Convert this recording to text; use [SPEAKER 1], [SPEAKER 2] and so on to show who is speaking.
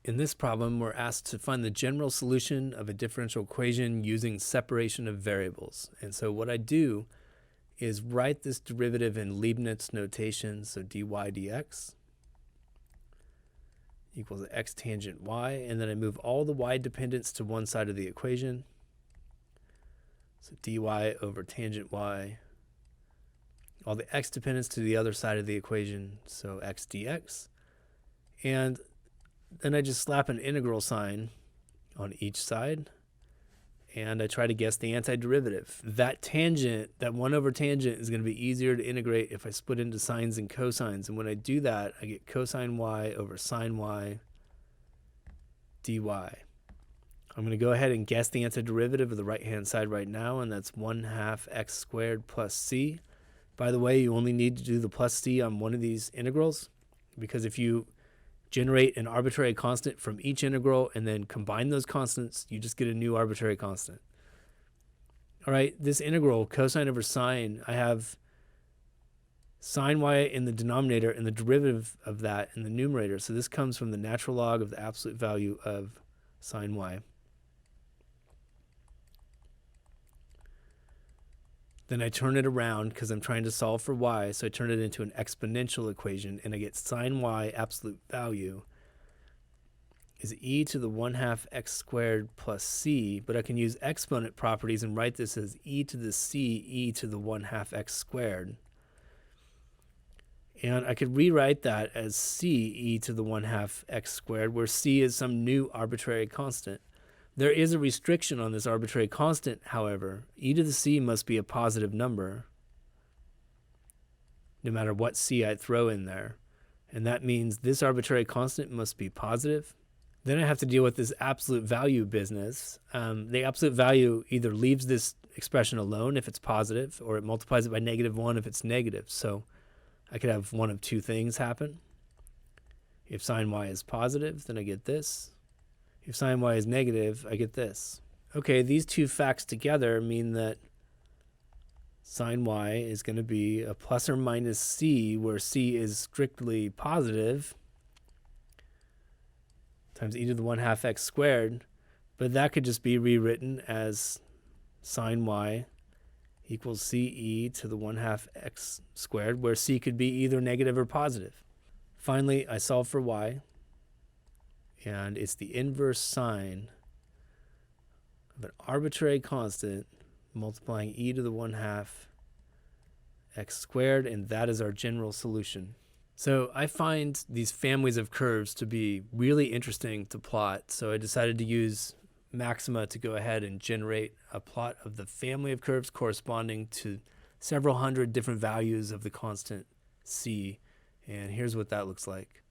[SPEAKER 1] In this problem, we're asked to find the general solution of a differential equation using separation of variables. And so what I do is write this derivative in Leibniz notation, so dy dx equals x tangent y, and then I move all the y dependence to one side of the equation. So dy over tangent y, all the x dependence to the other side of the equation, so x dx. And then I just slap an integral sign on each side, and I try to guess the antiderivative. That tangent, that 1 over tangent, is going to be easier to integrate if I split into sines and cosines. And when I do that, I get cosine y over sine y dy. I'm going to go ahead and guess the antiderivative of the right-hand side right now, and that's 1/2 x squared plus c. By the way, you only need to do the plus c on one of these integrals, because if you generate an arbitrary constant from each integral and then combine those constants, you just get a new arbitrary constant. All right, this integral, cosine over sine, I have sine y in the denominator and the derivative of that in the numerator. So this comes from the natural log of the absolute value of sine y. Then I turn it around because I'm trying to solve for y, so I turn it into an exponential equation, and I get sine y absolute value is e to the 1/2 x squared plus c, but I can use exponent properties and write this as e to the c e to the 1/2 x squared. And I could rewrite that as c e to the 1/2 x squared, where c is some new arbitrary constant. There is a restriction on this arbitrary constant, however. E to the c must be a positive number, no matter what c I throw in there. And that means this arbitrary constant must be positive. Then I have to deal with this absolute value business. The absolute value either leaves this expression alone if it's positive, or it multiplies it by -1 if it's negative. So I could have one of two things happen. If sine y is positive, then I get this. If sine y is negative, I get this. Okay, these two facts together mean that sine y is going to be a plus or minus c, where c is strictly positive, times e to the 1/2 x squared. But that could just be rewritten as sine y equals ce to the 1/2 x squared, where c could be either negative or positive. Finally, I solve for y, and it's the inverse sine of an arbitrary constant multiplying e to the 1/2 x squared, and that is our general solution. So I find these families of curves to be really interesting to plot, so I decided to use Maxima to go ahead and generate a plot of the family of curves corresponding to several hundred different values of the constant c, and here's what that looks like.